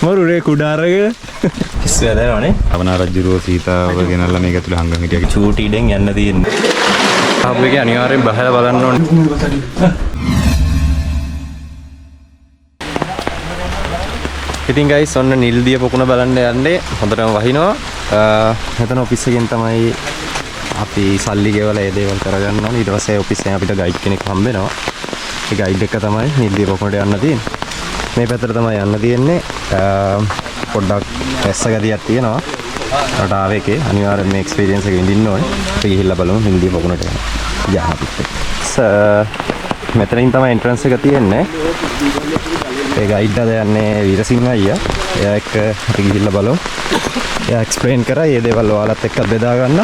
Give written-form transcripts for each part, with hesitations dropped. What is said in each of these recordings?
මොරුරේ කුඩාරගෙන ඉස්සෙල්ලානේ අවනාරජ්ජුරුව සීතාව ගෙනල්ලා මේක ඇතුලේ හංගන් හිටියා. චූටි ඉඩෙන් යන්න තියෙන්නේ. හබ් එකේ අනිවාර්යෙන් බහලා බලන්න ඕනේ. ඉතින් ගයිස් ඔන්න නිල්දිය පොකුණ බලන්න යන්නේ. හොඳටම වහිනවා. මෙතන ඔෆිස් එකෙන් තමයි අපි සල්ලි ගෙවලා ඒ දේවල් කරගන්න ඕනේ. ඊට පස්සේ ඔෆිස් එකෙන් අපිට ගයිඩ් කෙනෙක් හම්බ වෙනවා. ඒ ගයිඩ් එක තමයි නිල්දිය පොකුණට යන්න තියෙන්නේ. මේ පැත්තට තමයි යන්න තියෙන්නේ. පොඩ්ඩක් ඇස්ස ගතියක් තියෙනවා. රට ආවේ එකේ අනිවාර්යෙන් මේ එක්ස්පීරියන්ස් එක විඳින්න ඕනේ. අපි ගිහිල්ලා බලමු නිල්දිය පොකුණට යන්න. යා අපිත්. මෙතනින් තමයි එන්ට්‍රන්ස් එක තියෙන්නේ. ඒ ගයිඩ් අද යන්නේ වීරසිංහ අයියා. එයා එක්ක අපි ගිහිල්ලා බලමු. එයා එක්ස්ප්ලেইন කරා මේ දේවල් ඔයාලත් එක්ක බෙදා ගන්න.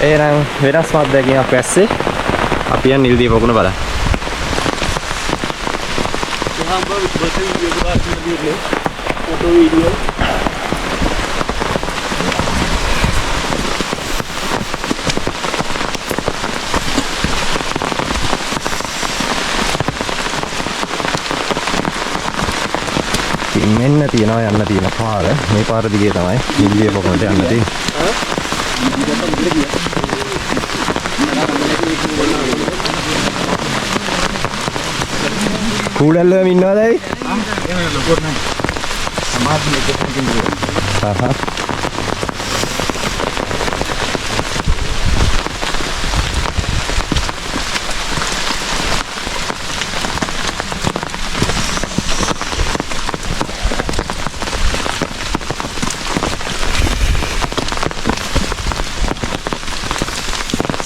එහෙනම් වෙනස් මාධ්‍යකින් පස්සේ අපි යන නිල්දිය පොකුණ බලන්න. फोटो वीडियो මෙන්න තියනවා යන්න තියෙන පාර මේ පාර දිගේ තමයි නිල්දිය පොකුණට යන්න තියෙන්නේ. කූඩල්ලම ඉන්නවද ඇයි?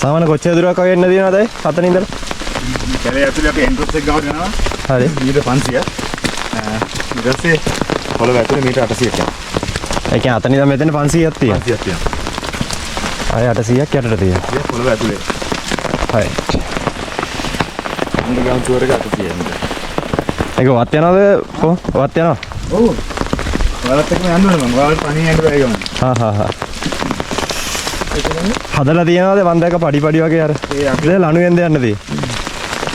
සාමාන්‍ය කොච්චර දුරක් වගේ එන්න දිනවද ඇයි? හතන ඉඳලා. කැලේ ඇතුලේ අපි එන්ට්‍රන්ස් එක ගාවට යනවා. හරි. මීටර් 500ක්. ඊට පස්සේ පොළොව ඇතුලේ මීටර් 800ක් යනවා. ඒ කියන්නේ අතන ඉඳන් මෙතන 500ක් තියෙනවා. 500ක් තියෙනවා. ආය 800ක් යටට තියෙනවා. ඒක පොළොව ඇතුලේ. හරි. අන්ඩර්ග්‍රවුන්ඩ් ටුවර් එක 800ක්. ඒක වත් යනවද? වත් යනවා. ඔව්. ඔයාලත් එක්කම යන්න ඕනේ මම. ඔයාලට පණින් යන්න බෑ ගමන්. හදලා තියනවාද මම දැක්ක පඩි වගේ අර ඒ ලණුවෙන්ද යන්න තියෙන්නේ.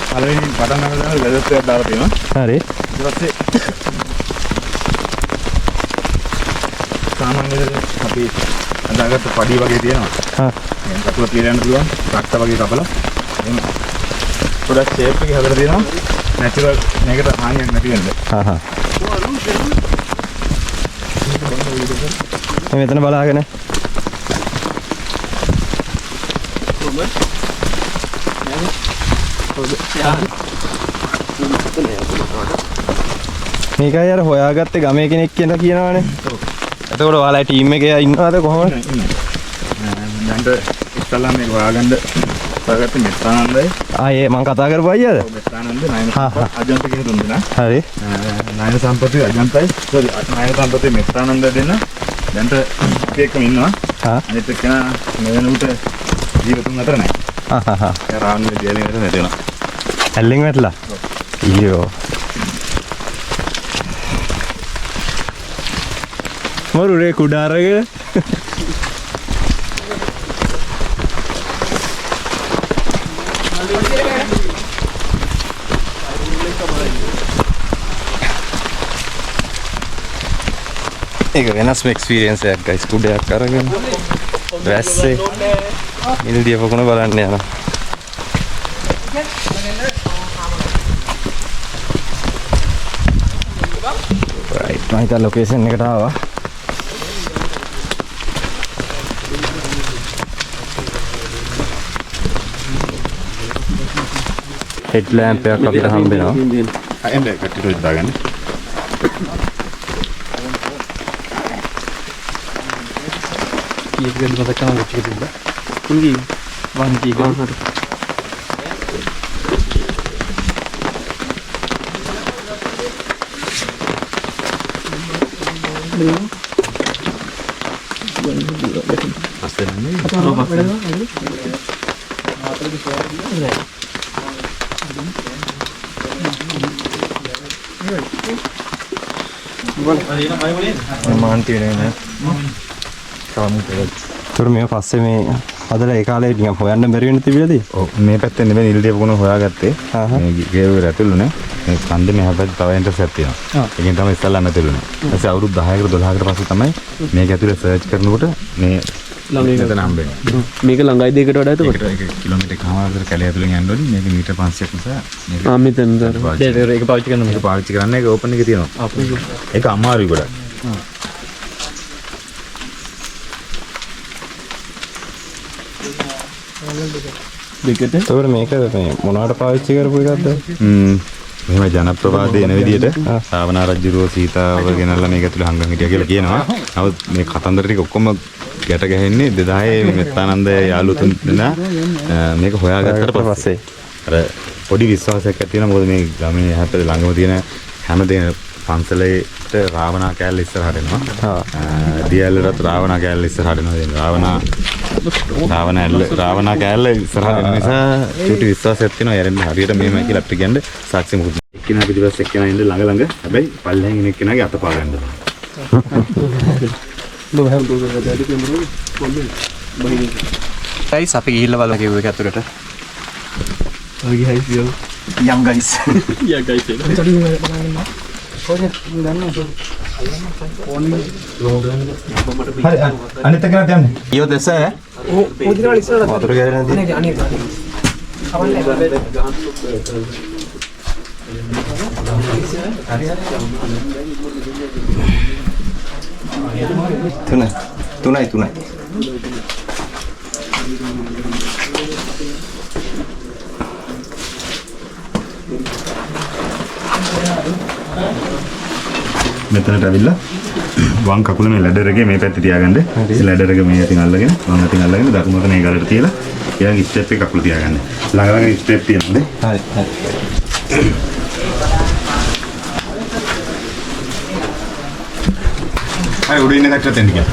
පළවෙනි පටන් ගන්න දාන ලෙදර්ස් එකක් දාලා තියෙනවා. හරි. ඊට පස්සේ සාමාන්‍ය විදිහට අපි හදාගත්ත පඩි වගේ තියෙනවා. එහෙනම් කකුල පිරලා යන්න පුළුවන්. රක්ත වගේ කපලා. එහෙනම් පොඩක් ෂේප් එක හදලා තියෙනවා. නැචරල් මේකට හානියක් නැති වෙන්න. මෙතන බලාගෙන මේකයි අර හොයාගත්තේ ගමේ කෙනෙක් කියලා කියනවනේ. එතකොට ඔයාලා ටීම් එකේ ඉන්නවද කොහොමද? දැන්ට ඉස්සල්ලා මේක හොයාගන්න හොයාගත්තේ මෙත්තානන්දයි. ඒ මං කතා කරපු අයියාද? ඔව් මෙත්තානන්ද නයන අජන්ත කියන තුන්දෙනා. හරි. නයන සම්පති අජන්තයි. සෝරි නයන සම්පති මෙත්තානන්ද දෙන්න. දැන්ට අපි එක්කම ඉන්නවා. අනිත් එක්කෙනා මේ වෙනකොට ජීවිතුන් අතර නැහැ. ඒ රාන්නේ දියලේ නේද නැතේනවා. ඇල්ලෙන් වැටලා. ඊයෝ. මොරුරේ කුඩාරගෙන ඒක වෙනස්ම එක්ස්පීරියන්ස් එකක් ගයිස්. කුඩයක් අරගෙන වැස්සේ නිල්දිය පොකුණ බලන්න යනවා. රයිට් මම හිතා ලොකේෂන් එකට ආවා. හෙඩ් ලැම්ප් එකක් අපිට හම්බ වෙනවා. එන්න කට්ටියට දාගන්න. කීයක දෙන්න මතක කරගන්න ඉච්ච තිබ්බා. කුංගි වන් කීක. මාන්ති වෙන්නේ. තුර මේ පස්සේ මේ අදලා ඒ කාලේ නිකන් හොයන්න බැරි වෙන තිබිලාදී. ඔව් මේ පැත්තේ නෙවෙයි නිල්දිය පොකුණ හොයාගත්තේ. මේ ගේවල ඇතුළුනේ. මේ කන්දේ මෙහා පැත්තේ තව එන්ටර්ස් එකක් තියෙනවා. ඒකෙන් තමයි ඉස්සල්ලා නැතිලුනේ. ඊපස්සේ අවුරුදු 10කට 12කට පස්සේ තමයි මේක ඇතුලේ සර්ච් කරනකොට මේ ළඟට හම්බෙන්නේ. මේක ළඟයි දෙකට වඩා එතකොට. ඒක කිලෝමීටර් කමාරකට කැලේ ඇතුලෙන් යන්න ඕනේ. මේක මීටර් 500ක් නිසා මේක මෙතන දර. ඒක පාවිච්චි කරන්න මේක පාවිච්චි කරන්න ඒක ඕපන් එකේ තියෙනවා. ඒක අමාරුයි ගොඩක්. දෙකට. ඒතකොට මේක මේ මොනවට පාවිච්චි කරපු එකක්ද? මෙහෙම ජනප්‍රවාදයේ එන විදිහට ශාවනා රජුරෝ සීතාව ගෙනල්ලා මේක ඇතුලේ හංගන් හිටියා කියලා කියනවා. නමුත් මේ කතන්දර ටික ඔක්කොම ගැට ගැහෙන්නේ 2000 මෙත්තානන්ද යාළුතුන් දෙනා මේක හොයාගත්තට පස්සේ අර පොඩි විශ්වාසයක් ඇති වෙනවා. මොකද මේ ගමේ හැපේ ළඟම තියෙන හැමදේම පන්සලේට රාවණා කෑල්ල ඉස්සරහට එනවා. දියැලට රාවණා කෑල්ල ඉස්සරහට එනවා. රාවණා කෑල්ල ඉස්සරහට එන නිසා චුටි විශ්වාසයක් තියෙනවා. යරෙන්න හරියට මෙහෙමයි කියලා අපිට කියන්නේ සාක්ෂි මොකද. එක්කිනා පිටිපස්ස එක්කිනා ඉන්න ළඟ හැබැයි පල්ලෙන් ඉන්න එක්කිනාගේ අත පා ගන්න. ගයිස් අපි ගිහිල්ලා බලමු කිව්ව එක ඇතුළට. යම් ගයිස්. යා ගයිස්. හරි අනිත් එක නත් යන්නේ. ඊයෝ දැස ඈ. වතුර ගෑරෙන්නේ නැති. තුනයි. මෙතනට ඇවිල්ලා වම් කකුල මේ ලැඩර් එකේ මේ පැත්තේ තියාගන්න. ඒ ලැඩර් එක මේ අතින් අල්ලගෙන වම් අතින් අල්ලගෙන දකුණු අත මේ ගලට තියලා ඊළඟ ස්ටෙප් එක කකුල තියාගන්න. ළඟ ස්ටෙප් තියෙනවද? හරි. හරි උඩින් ඉන්න කට්ටියත් එන්න කියලා.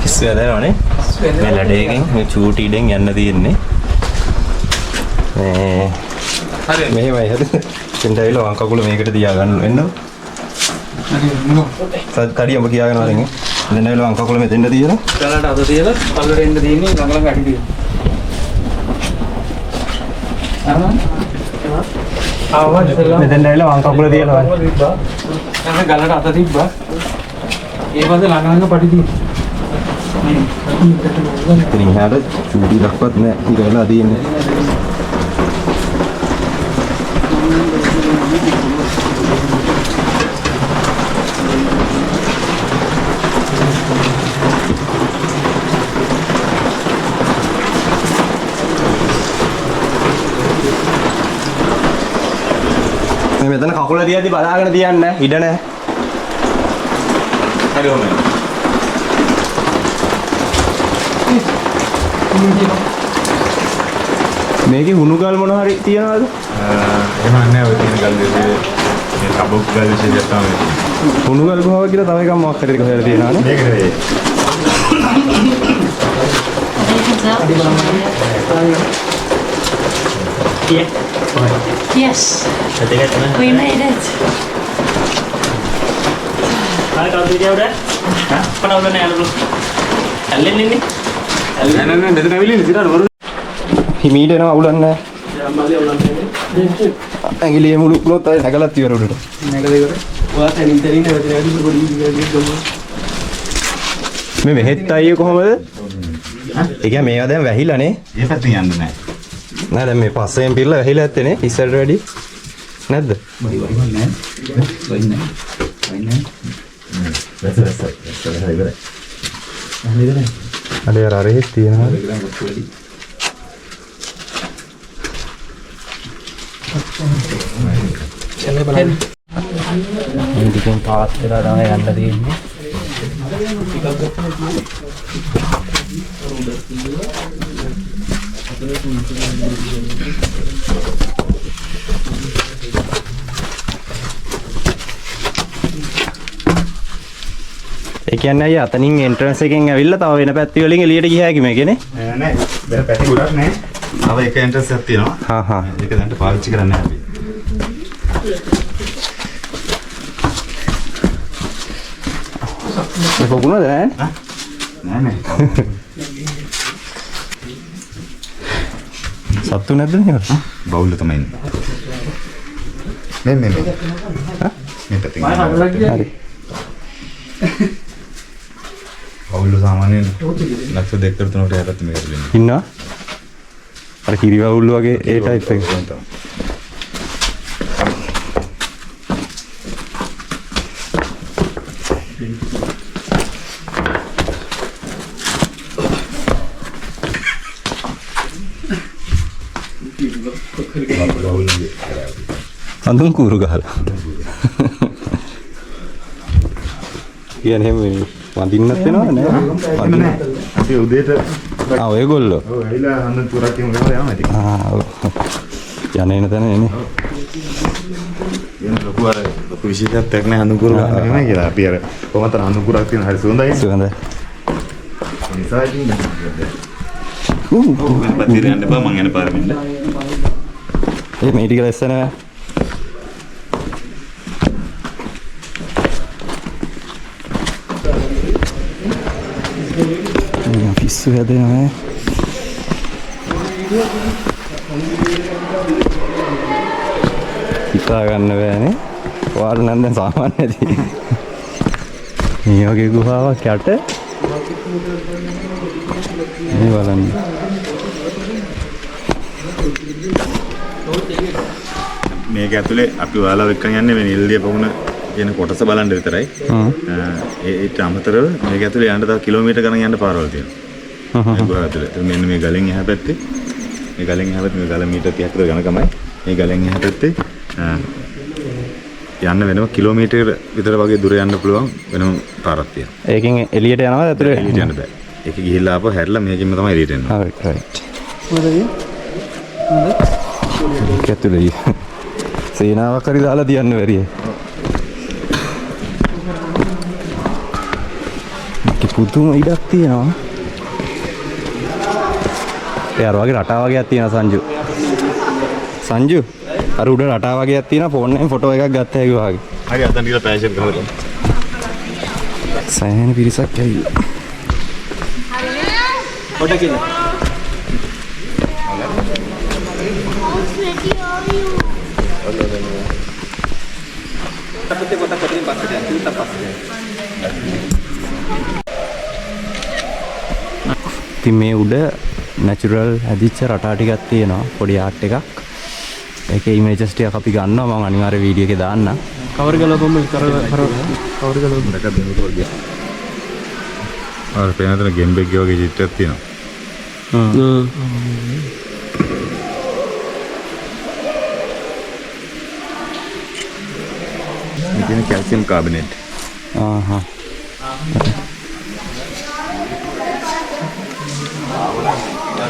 ඉස්සෙල්ලා දැනවනේ. මේ ලැඩේකින් මේ චූටි ඉඩෙන් යන්න තියෙන්නේ. මේ හරි මෙහෙමයි හරි. දෙන්නයිල වම් කකුල මේකට තියාගන්න වෙන්න. තඩිය ඔබ කියාගෙන වරින්. දෙන්නයිල වම් කකුල මෙතෙන්ද තියලා. ගලට අත තියලා පල්ලට එන්න තියෙන්නේ ළඟ අඩි දෙක. මෙතෙන්දයිල වම් කකුල තියලා වань. ගලට අත තිබ්බා. ඒ වගේ ළඟ පටි තියෙනවා. ඉතින් එහාට චූටි දක්වත් නෑ. ඉරලා තියෙන්නේ. මෙතන කකුල තියද්දි බලාගෙන තියන්න ඉඩ නැහැ. හරි ඕනේ. මේකේ හුණු ගල් මොන හරි තියනවද? එහෙම නැහැ ඔය තියෙන ගල් දෙකේ මේ කබොක් ගල් විශේෂයක් තමයි. හුණු ගල් ගහව කියලා තව එකක් මොකක් හරි දෙක හොයලා තියනවනේ. මේක නෙවෙයි. Yes, we made it. හිමීට එනවා අවුලක් නැහැ. ඇඟිලියේ මුළු කුලොත් අය නැගලත් ඉවර උඩට. මේ මෙහෙත් අයියේ කොහමද? ඒ කියන්නේ මේවා දැන් වැහිලානේ. මේ පැත්තෙන් යන්න නැහැ. නෑ දැන් මේ පස්සෙන් පිරලා වැහිලා ඇත්තේනේ ඉස්සරට වැඩි. නැද්ද? වයින්නේ. අඩේ අර අරෙහි තියෙනවා. මේ දිගින් පාස් වෙලා තමයි යන්න තියෙන්නේ. ඒ කියන්නේ අය අතනින් එන්ට්‍රන්ස් එකෙන් ඇවිල්ලා තව වෙන පැති වලින් එළියට ගියා හැකි මේකනේ. නෑ වෙන පැති ගොඩක් නෑ. තව එක එන්ට්‍රන්ස් එකක් තියෙනවා. හා හා. ඒක දැන් පාවිච්චි කරන්න හැබැයි. පොකුණද නෑ? නෑ නෑ. සත්තු නැද්ද නේද? බවුල්ල තමයි ඉන්නේ. මේ. මේ පැත්තෙන්. හරි. බවුල්ල සාමාන්‍යයෙන් ලක්ෂ 2කට 3කට යටත් මේකට වෙන්නේ. ඉන්නවා? අර කිරි වවුල්ල වගේ ඒ ටයිප් එක. අඳුන් කූරු ගහලා. කියන්නේ එහෙම වඳින්නත් වෙනවද නෑ? නෑ. අපි උදේට ඔයගොල්ලෝ. ඔව් ඇවිල්ලා හන්දන් තුරක් කියමු ගහලා යනවා ඉතින්. යන්නේ නැතන එනේ. වෙන ලොකු විශේෂත්වයක් නෑ හන්දන් කුරු ගන්න නෙමෙයි කියලා. අපි අර කොහොමද හන්දන් කුරක් තියෙන හරි සුවඳයි. සුවඳයි. නිසා ඉතින් පැතිර යන්න බෑ මං යන පාර මෙන්න. මේ ටික ලස්සන නෑ. පිස්සු හැදෙනවා. හිතා ගන්න බෑනේ. ඔයාලා නම් දැන් සාමාන්‍යදී. මේ වගේ ගුහාවක් යට මේ බලන්න. මේක ඇතුලේ අපි ඔයාලා එක්කන් යන්නේ මේ නිල්දිය පොකුණ කියන කොටස බලන්න විතරයි. ඒට අමතරව මේක ඇතුලේ යන්න තව කිලෝමීටර් ගණන් යන්න පාරවල් තියෙනවා. මේ ගුහාව ඇතුලේ. ඒත් මෙන්න මේ ගලෙන් එහා පැත්තේ මේ ගල මීටර් 30කට ගණකමයි. මේ ගලෙන් එහා පැත්තේ යන්න වෙනවා කිලෝමීටර් විතර වගේ දුර යන්න පුළුවන් වෙනම පාරක් තියෙනවා. ඒකෙන් එළියට යනවද ඇතුලේ? එළියට යන්න බෑ. ඒක ගිහිල්ලා ආපහු හැරිලා මේකෙන්ම තමයි එළියට එන්නේ. රයිට්. ඒක ඇතුලේ සේනාවක් හරි දාලා තියන්න බැරිය. පුදුම ඉඩක් තියෙනවා. ඒ අර වගේ රටා වගේක් තියෙනවා සංජු. අර උඩ රටා වගේක් තියෙනවා ෆෝන් එකෙන් ෆොටෝ එකක් ගත්තා ඒ වගේ. හරි අතන ගිහලා පැෂන් ගහමු. සෑහෙන පිරිසක් ඇවිල්ලා. පොඩ කියලා. Tapos pota ko din basta yan, kita pasta. ඉතින් මේ උඩ නැචරල් හැදිච්ච රටා ටිකක් තියෙනවා පොඩි ආර්ට් එකක්. ඒකේ ඉමේජස් ටිකක් අපි ගන්නවා මම අනිවාර්ය වීඩියෝ එකේ දාන්නම්. කවර් ගල කොම්බ කවර් ගල දෙකක් දෙන්නකොට ගියා. ආර පේනතන ගෙම්බෙක් වගේ චිත්‍රයක් තියෙනවා. මේකේ කැල්සියම් කාබනේට්.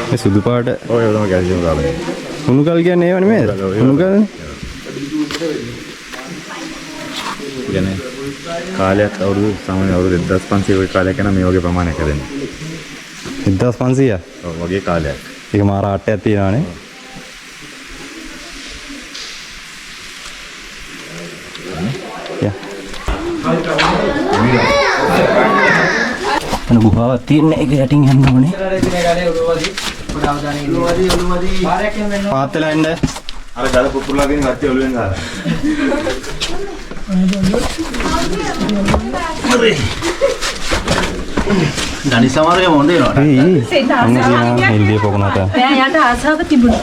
මේ සුදු පාට ඔය තමයි කැල්සියම් කාබනේට්. හුණුකල් කියන්නේ ඒව නෙමෙයිද? හුණුකල්නේ. කියන්නේ කාලයක් අවුරුදු සාමාන්‍ය අවුරුදු 2500 වගේ කාලයක් යන මේ වගේ ප්‍රමාණයක් හදන්නේ. 1500? ඔව් වගේ කාලයක්. ඒක මාර ආටයක් තියෙනවානේ. අන ගුහාවක් තියෙන එක යටින් යන්න ඕනේ. පාත් වෙලා ඉන්න. අර ගල පුපුරලා ගෙන ගත්තේ ඔළුවෙන් ගහලා. ධනි සමහරගේ මොන්ද වෙනවා. අන්න කියන එල්ලිය පොකුණට. එයා යට ආසාව තිබුණා.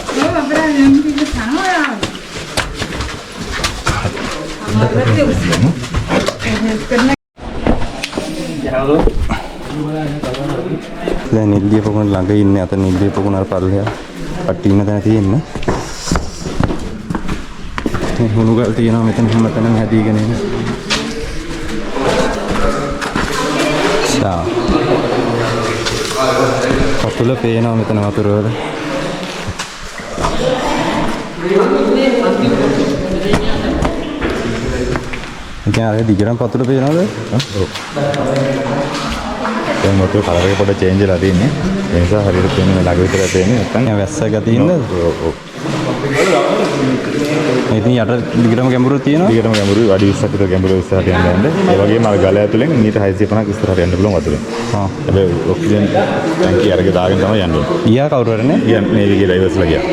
දැන් එල්ලිය පොකුණ ළඟ ඉන්නේ අත එල්ලිය පොකුණ අර පල්ලෙහා කට්ටි ඉන්න තැන තියෙන්නේ. මේ හුණුගල් තියෙනවා මෙතන හැමතැනම හැදීගෙන එන. පතුල පේනවා මෙතන වතුර වල. ඉතින් අර දිගටම පතුල පේනවද? ඔව්. දැන් මොකද කලර් එක පොඩ්ඩක් චේන්ජ් වෙලා තියෙන්නේ. ඒ නිසා හරියට පේන්නේ ළඟ විතර පේන්නේ නැත්නම් වැස්ස ගතියින්ද? ඔව් ඔව්. ඉතින් යට දිගටම ගැඹුරු තියෙනවා. දිගටම ගැඹුරු අඩි 20ක් විතර ගැඹුරු ඉස්සරහට යන්න යන්න. ඒ වගේම අර ගල ඇතුලෙන් මීටර් 650ක් ඉස්සරහට යන්න පුළුවන් වතුරෙන්. ආ. හැබැයි ඔක්සිජන් ටැංකිය අරගෙන දාගෙන තමයි යන්නේ. ගියා කවුරු හරි නේ? ගියා නේවිගේ ඩ්‍රයිවර්ස්ලා ගියා.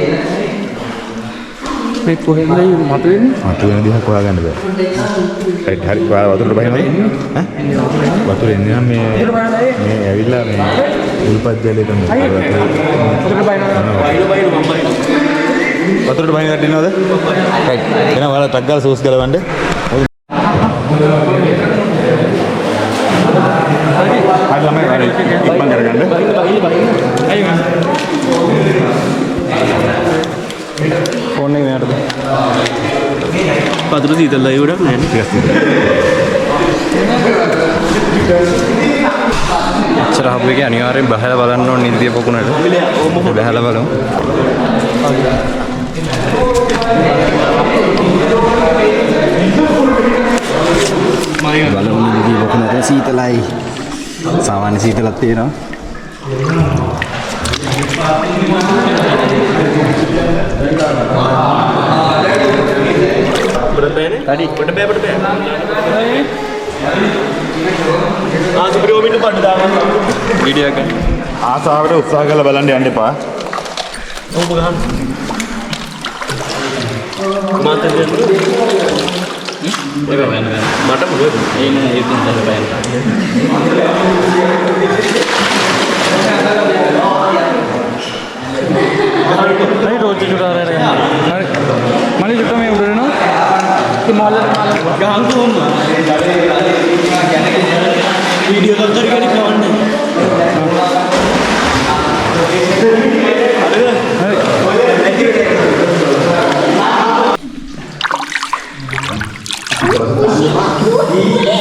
මේ කොහෙන්ද මතුවෙන්නේ? මතුවෙන දිහක් හොයාගන්න බෑ. හරි ඔයාලා වතුරට බහිනවද? ඈ? වතුර එන්නේ නම් මේ ඇවිල්ලා මේ උල්පත් ජලයේ තමයි වතුරට බහින ගැට ඉන්නවද? රයිට්. එහෙනම් ඔයාලා ට්‍රක් ගාලා සෝස් ගලවන්න. හරි ළමයි හරි ඉක්මන් කරගන්න. ෆෝන් එක මෙයාටද? වතුර සීතලයි ගොඩක් නෑ නේ. අච්චර හබ් එකේ අනිවාර්යෙන් බහලා බලන්න ඕන නිල්දිය පොකුණට. බහලා බලමු. බලමු නිල්දිය පොකුණට සීතලයි. සාමාන්‍ය සීතලක් තියෙනවා. tadi කොට බෑ ආසුප්‍රියෝ මිට පඩ දාගන්න වීඩියෝ එක ආසාවට උත්සාහ කරලා බලන්න යන්න එපා. ඔබ ගහන්න මාතේ දෙන්න ඒක වෙන මට මොකද ඒ නෑ ඒකෙන් තමයි බයන්න नहीं रोज जुड़ा रहे हैं मानी जुटा में उड़ रहे ना कि माल गांव को वीडियो कॉल करके दिखाने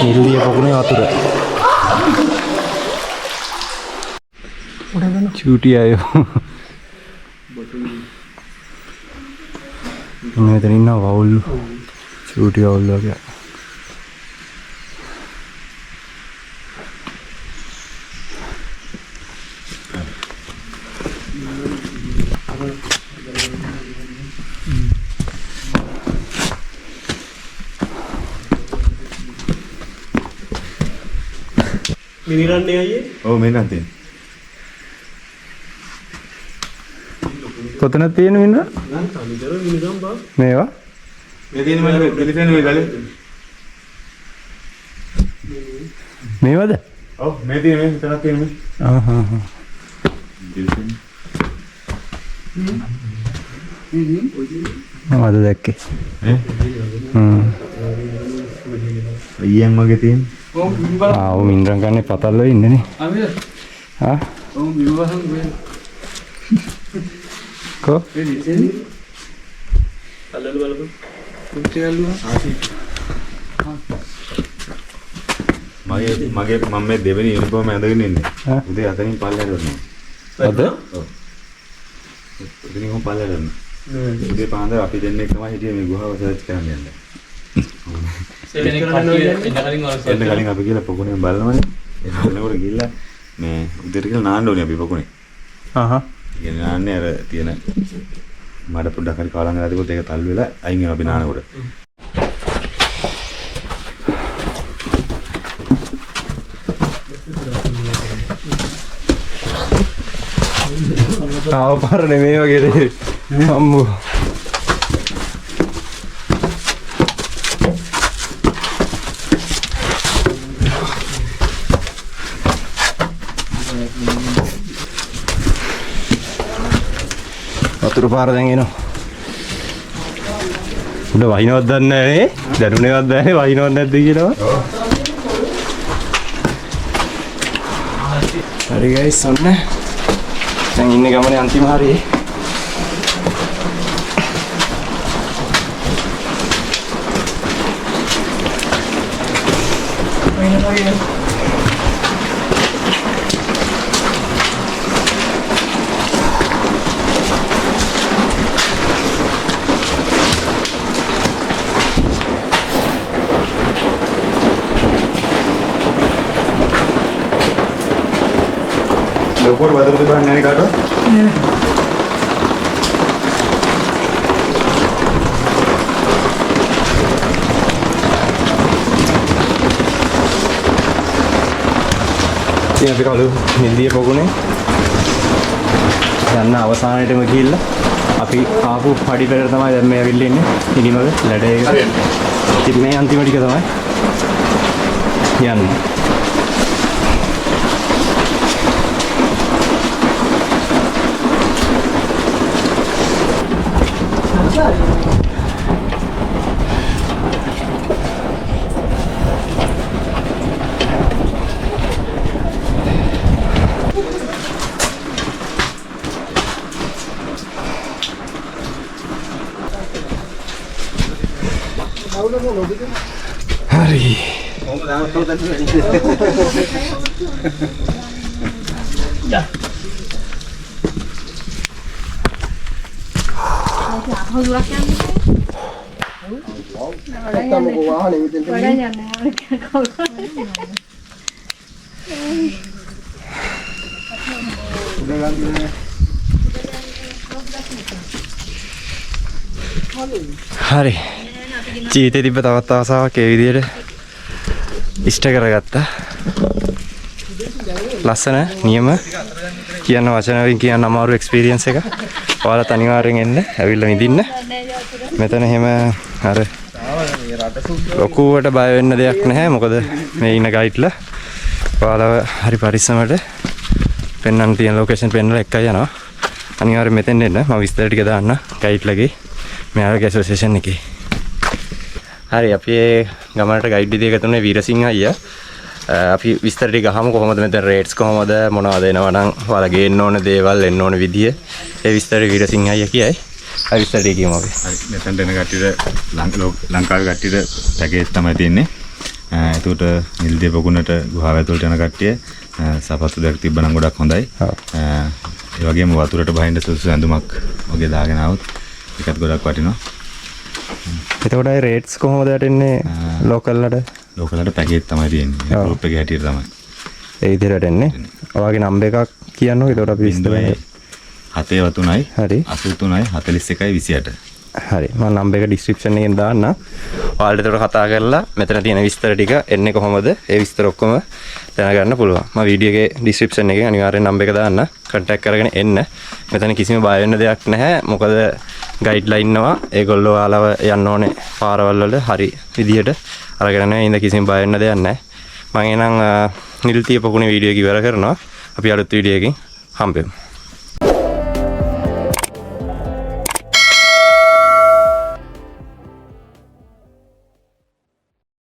නිල්දිය පොකුණේ වතුර. චූටි අයෝ. මෙතන ඉන්නවා වවුල් චූටි වවුල් වගේ. මිනිරන්නේ අයියේ ඔව් මේ නම් තියෙන. කොතනද තියෙන මිනිහ? නම් තනිකර මිනිරම් බා මේවා? මේ තියෙන මම පිළිසෙන් මේ ගලේ. මේවද? ඔව් මේ තියෙන මේ විතරක් තියෙන මේ. පිළිසෙන්. මම අද දැක්කේ. ඊයන් වගේ තියෙන. ආ මින්රන් ගන්නේ පතල් වල ඉන්නේ නේ. ආ කො අල්ලල බලපන් මගේ මම මේ දෙවෙනි යුනිෆෝම් ඇඳගෙන ඉන්නේ. උදේ අතනින් පල්ලයට යනවා. අද? ඔව්. උදේ කොහොම පල්ලයට යනවා. උදේ පාන්දර අපි දෙන්නෙක් තමයි හිටියේ මේ ගුහාව සර්ච් කරන්න යන්නේ. එන්න කලින් අපි කියලා පොකුණේ බලනවනේ. එතනකොට ගිහිල්ලා මේ උදේට කියලා නාන්න ඕනේ අපි පොකුණේ. ආහ්. ඉතින් නාන්නේ අර තියෙන මඩ පොඩ්ඩක් හරි කාලං ගලා තිබුණොත් ඒක තල් වෙලා අයින් වෙනවා අපි නානකොට. ආව පාර නෙමෙයි වගේ අම්මෝ. වතුර පාර දැන් එනවා. උඩ වහිනවද දන්නේ නැහැ නේ. දැනුනේවත් නැහැ වහිනවද නැද්ද කියනවා. හරි ගයිස් ඔන්න. දැන් ඉන්නේ ගමනේ අන්තිම හරියේ. ලොකුවට වතුර තිබ්බන්නේ නැහැ කාටවත්? ඉතින් අපි කළු නිල්දිය පොකුණේ යන්න අවසානයේටම ගිහිල්ලා අපි ආපු පඩි පෙර තමයි දැන් මේ ඇවිල්ලා ඉන්නේ ඉනිමග ලැඩේ එක. ඉතින් මේ අන්තිම ටික තමයි යන්නේ. හරි. හරි. ජීවිතේ තිබ්බ තවත් ආසාවක් ඒ විදිහට ඉෂ්ට කරගත්තා. ලස්සන නියම කියන වචන වලින් කියන්න අමාරු එක්ස්පීරියන්ස් එක. ඔයාලත් අනිවාර්යෙන් එන්න, ඇවිල්ලා විඳින්න. මෙතන එහෙම අර ලොකුවට බය වෙන්න දෙයක් නැහැ. මොකද මේ ඉන්න ගයිඩ්ලා ඔයාලව හරි පරිස්සමට පෙන්වන්න තියෙන ලොකේෂන් පෙන්වලා එකයි යනවා. අනිවාර්යෙන් මෙතෙන් එන්න. මම විස්තර ටික දාන්න ගයිඩ්ලාගේ මෙයාලගේ ඇසෝසියේෂන් එකේ. හරි අපි ගමනට ගයිඩ් විදිය එකතු වුණේ වීරසිංහ අයියා. අපි විස්තර ටික අහමු කොහොමද මෙතන රේට්ස් කොහොමද මොනවද එනවා නම් ඔයාලා ගේන්න ඕන දේවල් එන්න ඕන විදිය. ඒ විස්තර වීරසිංහ අයියා කියයි. හරි විස්තර ටික කියමු අපි. හරි මෙතනට එන කට්ටියට ලංකාවේ කට්ටියට පැකේජ් තමයි තියෙන්නේ. ඒකට නිල්දිය පොකුණට ගුහාව ඇතුළට යන කට්ටිය සපත්තු දෙකක් තිබ්බනම් ගොඩක් හොඳයි. ඒ වගේම වතුරට බහින්න සුදුසු ඇඳුමක් වගේ දාගෙන આવොත් ඒකත් ගොඩක් වටිනවා. එතකොට ඒ රේට්ස් කොහොමද වැටෙන්නේ ලෝකල්ලට? ලෝකල්ලට පැකේජ් තමයි තියෙන්නේ. ගෲප් එකේ හැටියට තමයි. ඒ විදිහට එන්නේ. ඔයාගේ නම්බර් එකක් කියන්නකෝ. එතකොට අපි 73 හරි 83 41 28. හරි. මම නම්බර් එක ඩිස්ක්‍රිප්ෂන් එකෙන් දාන්නම්. ඔයාලට එතකොට කතා කරලා මෙතන තියෙන විස්තර ටික එන්නේ කොහොමද? ඒ විස්තර ඔක්කොම දැනගන්න පුළුවන්. මම වීඩියෝ එකේ ඩිස්ක්‍රිප්ෂන් එකේ අනිවාර්යෙන් නම්බර් එක දාන්න. කන්ටැක්ට් කරගෙන එන්න. මෙතන කිසිම බය වෙන්න දෙයක් නැහැ. මොකද ගයිඩ්ලා ඉන්නවා. ඒගොල්ලෝ ඔයාලව යන්න ඕනේ පාරවල් වල හරි විදියට අරගෙන යනවා. ඉතින් කිසිම බය වෙන්න දෙයක් නැහැ. මම එහෙනම් නිල්තිය පොකුණේ වීඩියෝ එක ඉවර කරනවා. අපි අලුත් වීඩියෝ එකකින් හම්බෙමු.